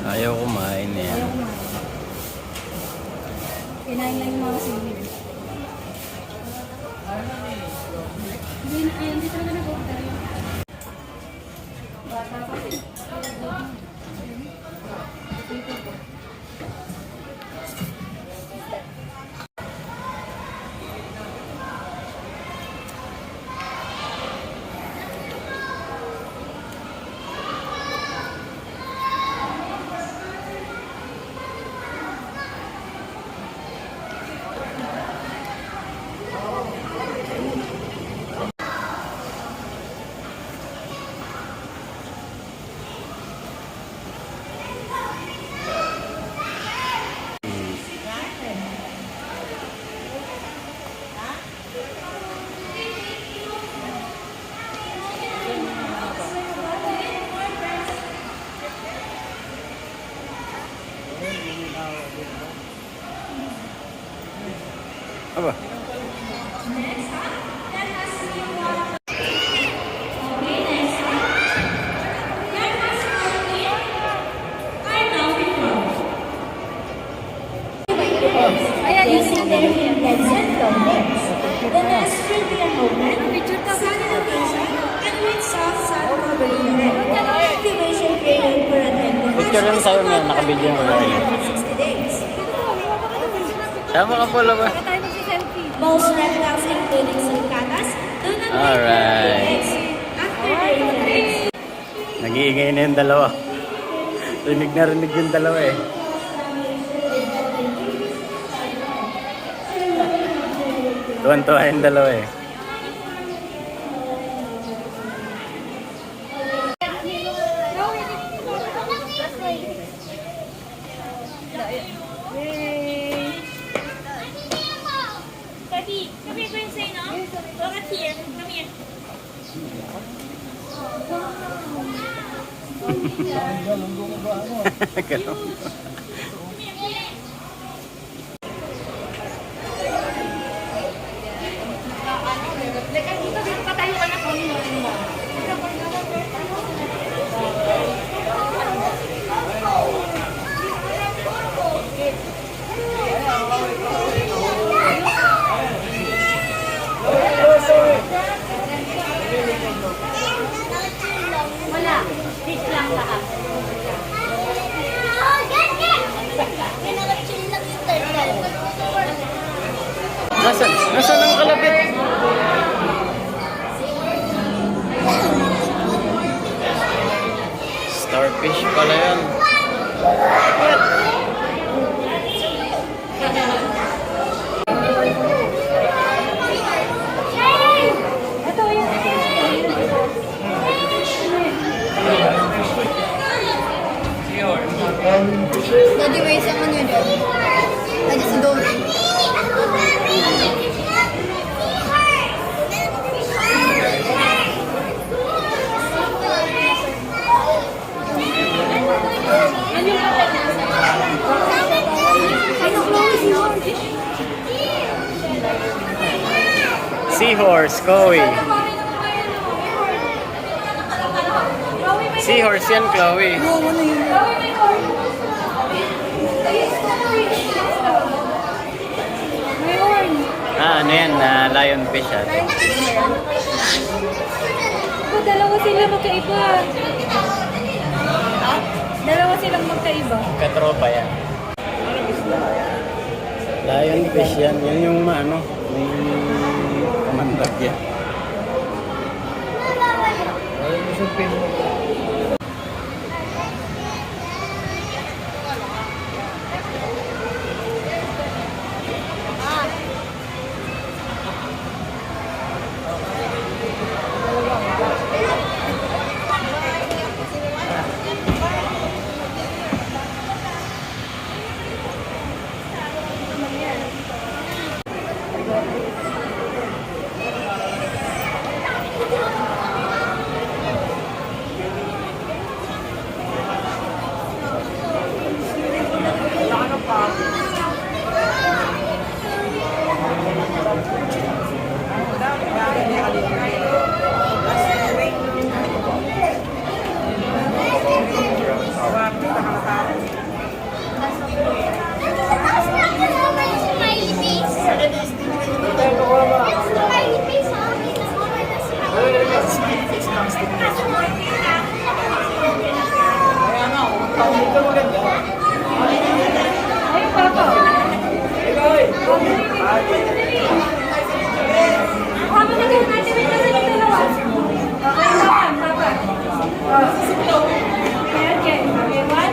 Ayaw kumain eh. Ayaw kumain. Kinain lang yung mga sili. Hindi talaga nag-order. Bata pa. Apa? Ayan, using their fingers and thumbs. The next will be a moment sun location and with soft sun covering your head. Activation period for attendance. Picture lang sa'yo na nakabidyo mo lang. 60 days. Tama ka pala ba? Baka tayo magsi-selfie. Most reptiles including sulcatas do not Alright. lay eggs after laying their eggs. Nag-iingay na yung dalawa. Rinig na rinig yung dalawa eh. Tuwan-tuwa yung dalawa eh. Daddy, come here, go and say no. Look at here. Come here. Ganun. Dito pa tayo ka na po. Wala. Fish lang lahat. Nasaan ang kalapit? Starfish pala yan. Daddy, may isang ano dyan. Daddy, si Dory. Seahorse, Chloe. Seahorse yan, Chloe. Ano yan? Lionfish yan. Dalawa sila magkaiba. Dalawa silang magkaiba. Katropa yan. Lionfish yan. Yan yung ano, may kamandag yan. Ayun, papa. Kami na kayo natin may kasi yung dalawa. Okay, papa. Okay. What?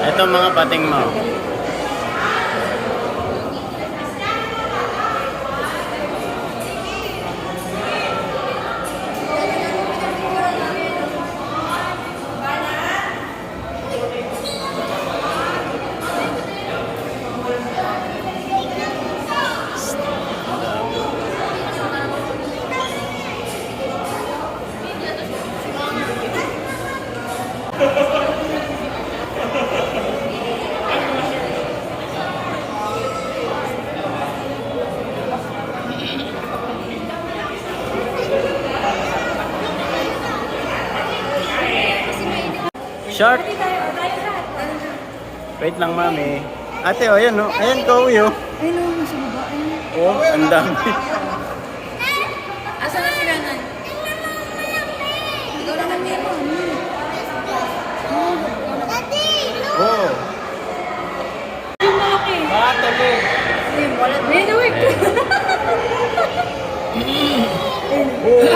Ito mga pating mo. Short. Wait lang, mami. Ate, oh, ayan, oh. Ayan, kauwi, oh. Ayun naman sa baba. Oh, ang dami. Asa na sila nan? Ikaw lang ang demo. Oh. Yung malaki. Matabi. Ayun, wala. Ayun, wait. Oh.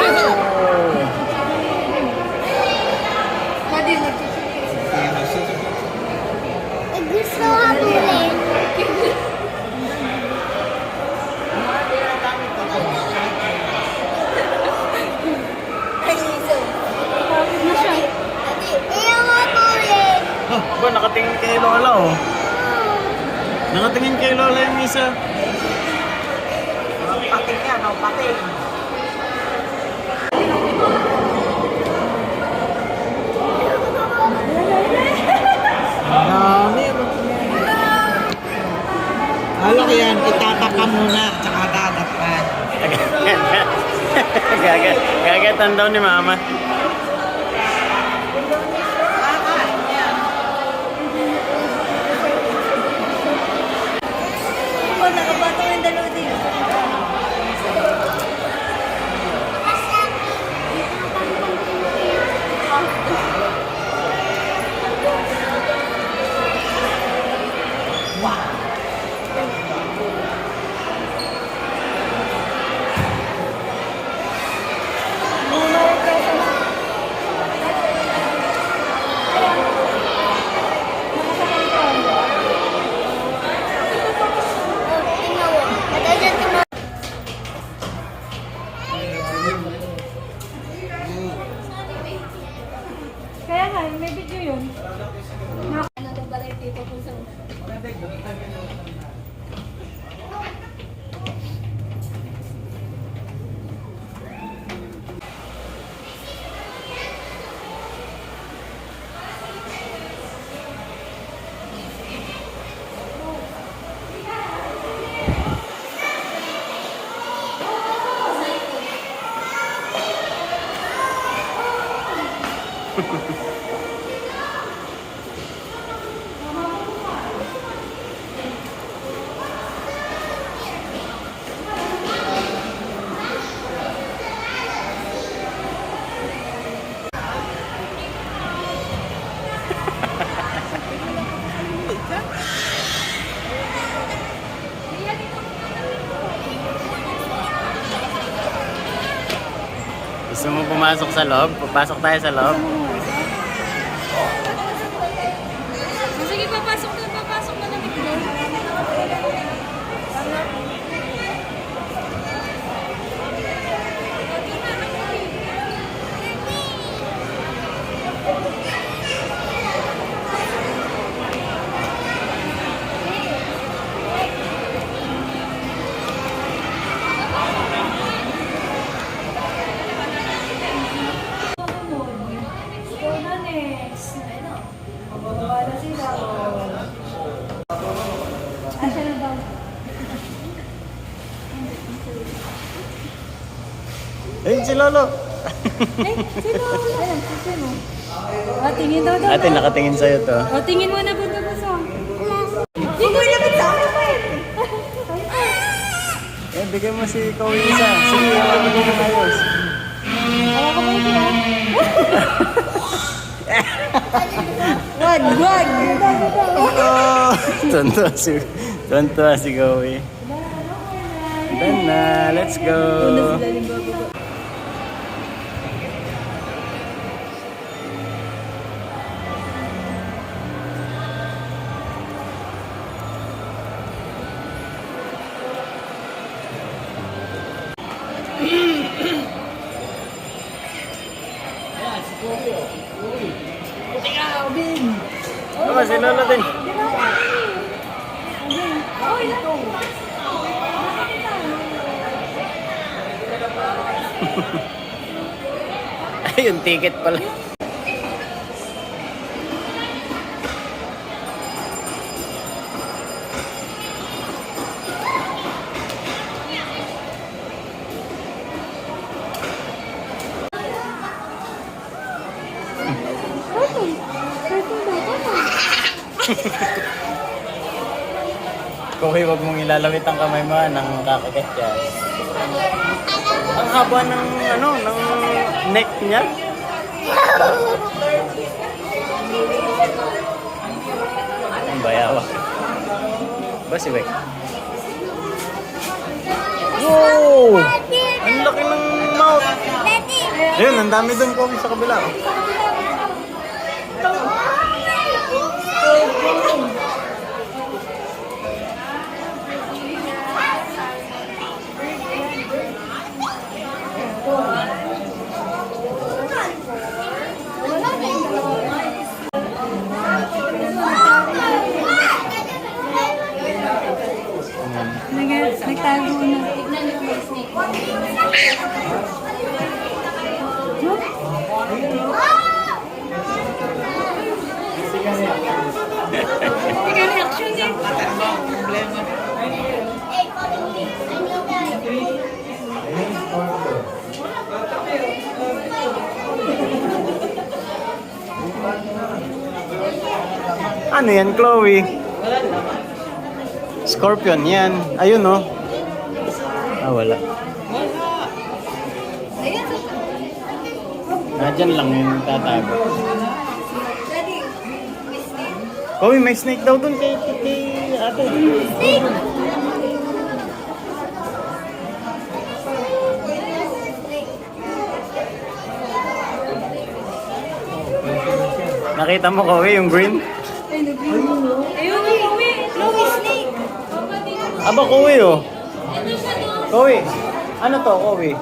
Pwede mo. Gusto habulin. Pagod na siya. Ayaw habulin. Oh, ba, nakatingin kay Lola, oh. Nakatingin kay Lola yung isa. Pating yan, oh, pating. Dami. Alam ko yan, itapak ka muna, tsaka dadapan. Gagatan daw ni mama. Ako, nakabatong yung dalawa din. Kaya nga, may video yun. Ano na pala yung tito ko sa... Gusto mo pumasok sa loob? Papasok tayo sa loob. Sige, papasok na namin doon. si Lolo. Sino? Ayan, sino? Tingin daw daw. Ate, nakatingin sa'yo to. Tingin mo na ba ito gusto? Hindi naman sa akin pa Eh, bigay mo si Kowi isa. Sige, ako mo ng ayos. Ako ko ba ito? Wag! Oh, tuntua si Kowi. Done na, let's go. Ano si Lolo din? Ay, yung ticket pala. Kowi, wag mong ilalawit ang kamay mo, nang kakagat yan. Ang haba ng ng neck niya. Ang bayawa. Ba si Wek? Wow! Ang laki ng mouth. Ayun, ang dami doon Kowi sa kabila. Nagtago na. Tingnan reaction niya. Ano yan, Chloe? Scorpion yan. Ayun, oh. Ah, wala. Diyan lang yung tatago. Chloe, may snake daw dun kay ate. Nakita mo, Chloe, yung green? Ayun, Chloe. Chloe snake. Aba, Chloe, oh. Chloe, ano to, Chloe?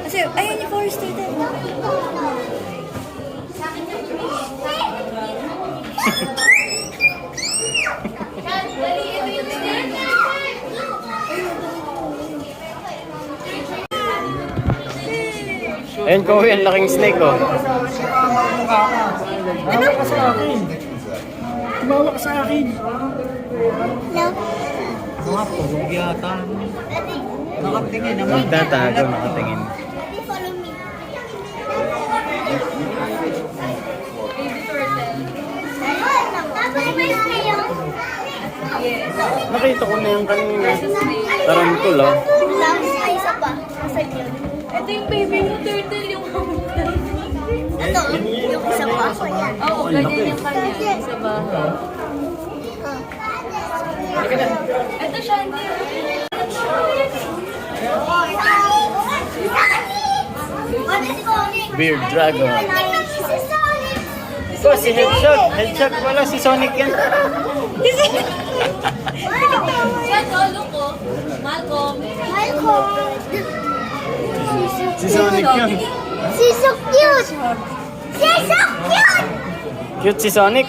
Kasi, ayun yung forester din. Ayun, Chloe, ang laking snake, oh. Tumawa ka sa akin. Tumawa ka sa akin. No. Mga pulog yata. Nakatingin naman. Nagtatago, nakatingin. Daddy, follow me. Nakita ko na yung kanina. Tarantula. Tapos may isa pa. Asan yun? Ito yung baby mo, turtle yung Ito, yung isa pa. Oo, ganyan yung kanya sa bahay. Ito siya, hindi. Beard dragon. Ito, si Headshot. Headshot wala, si Sonic yan. Siya, lolo ko. Malcolm. Si Sonic yun. She's so cute! She's so cute! Cute si Sonic.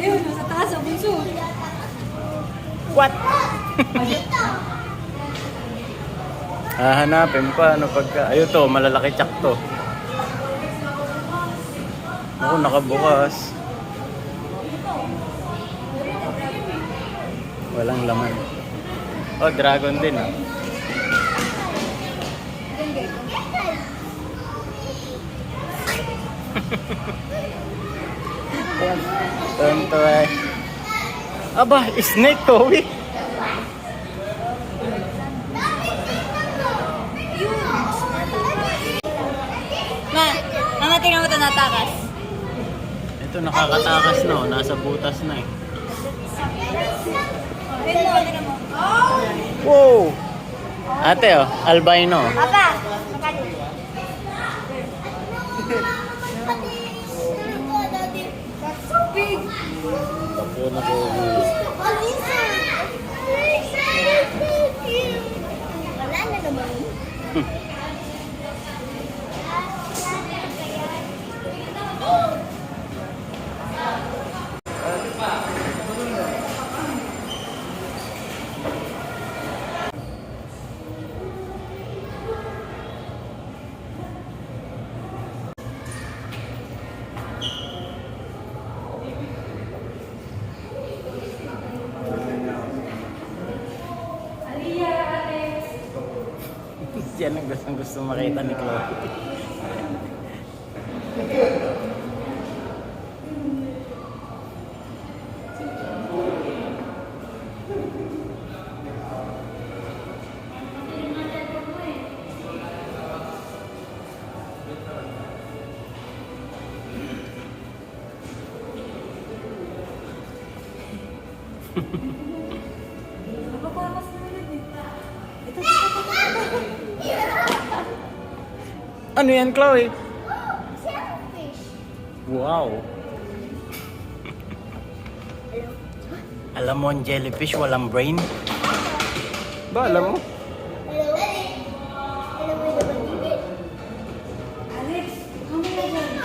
Ayun, nasa taas, ang bunso. What? Hahanapin pa, ano pagka... Ayun to, malalaki tsak to. Ako, nakabukas. Walang laman. Oh, dragon din ah. Tonto eh. Aba, snake to eh. Mama, tingnan mo ito natakas. Ito nakakatakas na oh. Nasa butas na eh. Wow! Ate oh, albino. Papa! That's so big. Tapos na po. Wala na naman. Yan ang gusto makita ni Chloe. Ano yan, Chloe? Shellfish. Wow! Alam mo ang jellyfish walang brain? Ba, alam mo? Hello? Hello, may naman. Alex, mamaya dyan.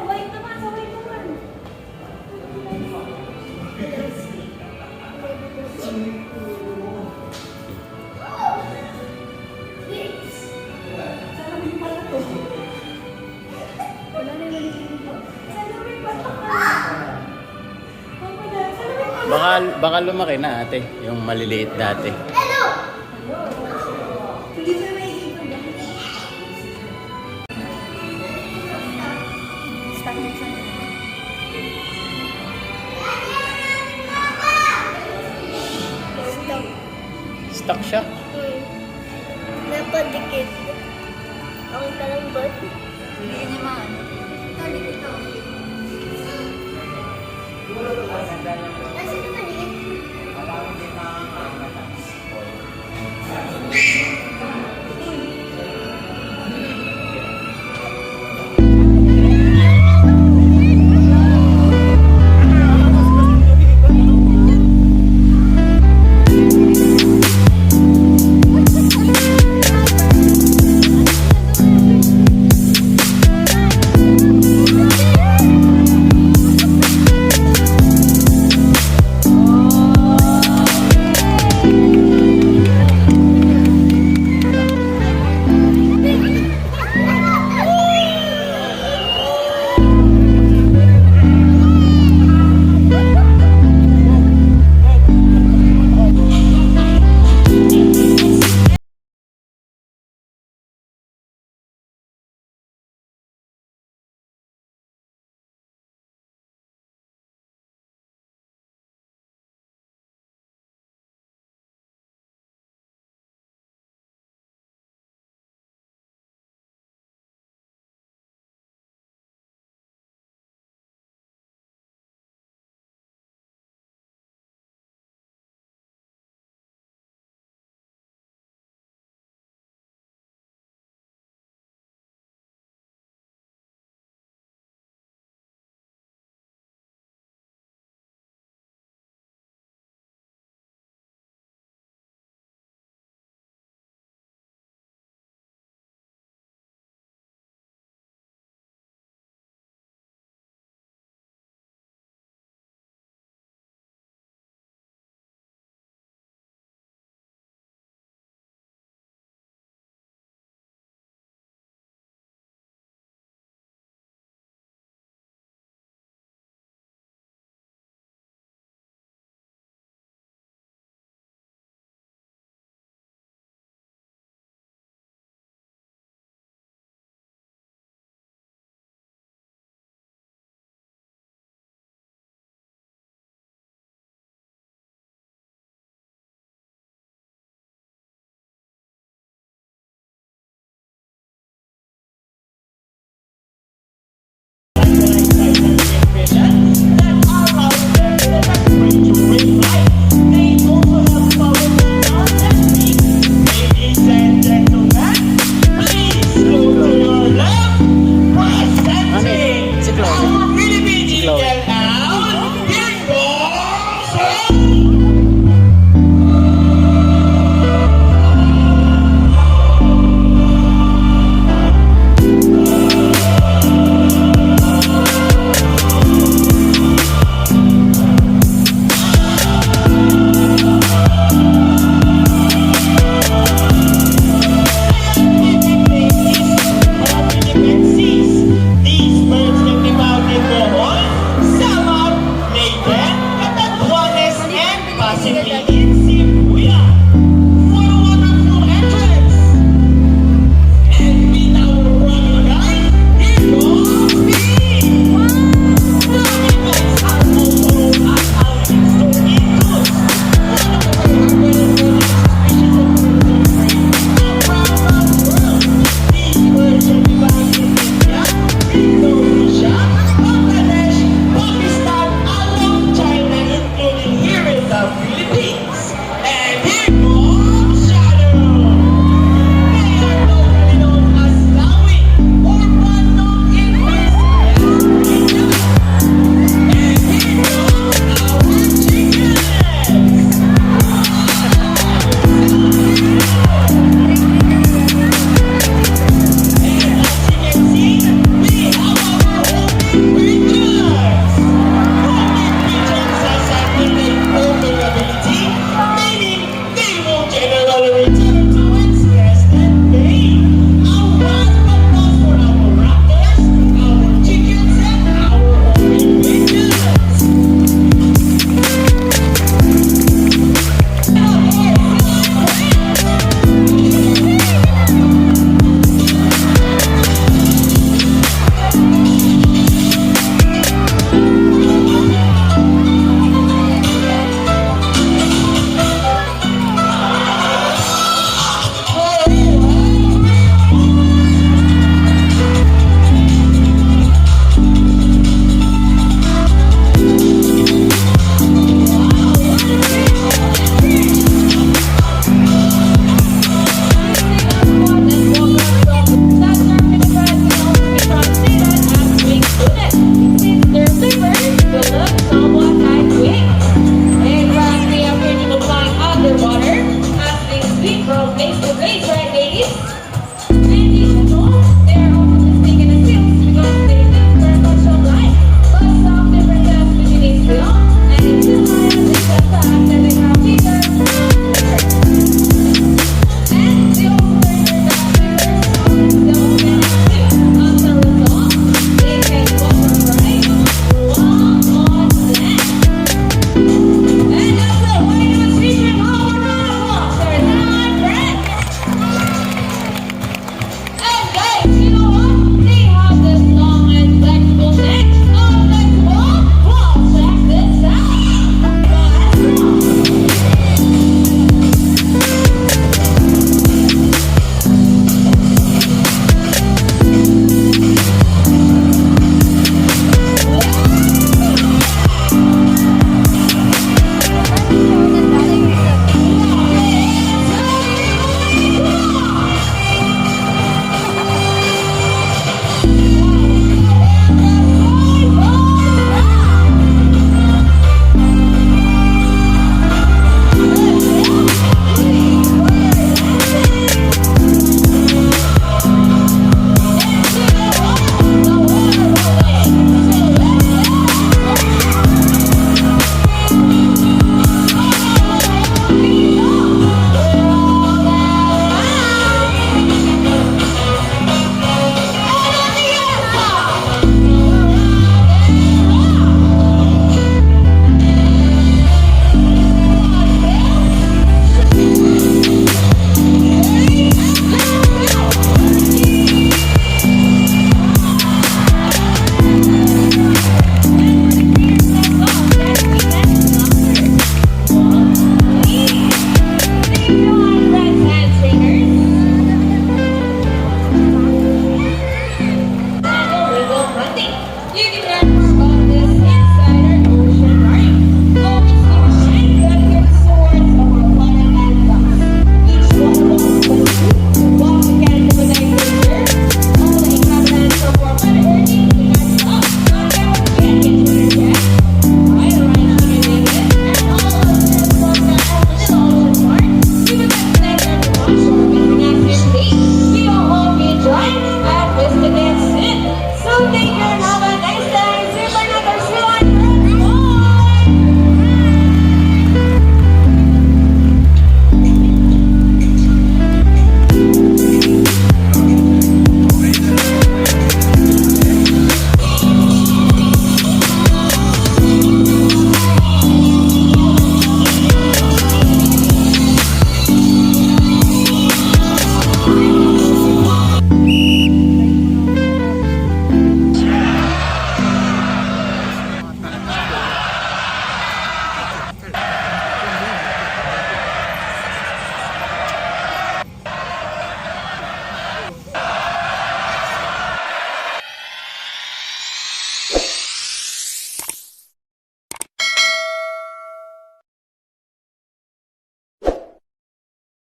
Wait naman, sabay naman. Baka lumaki na ate, yung maliliit dati. Stuck siya? Napadikit. Ang kalambot. Hindi naman. Talit ito. Kasi ito maliit.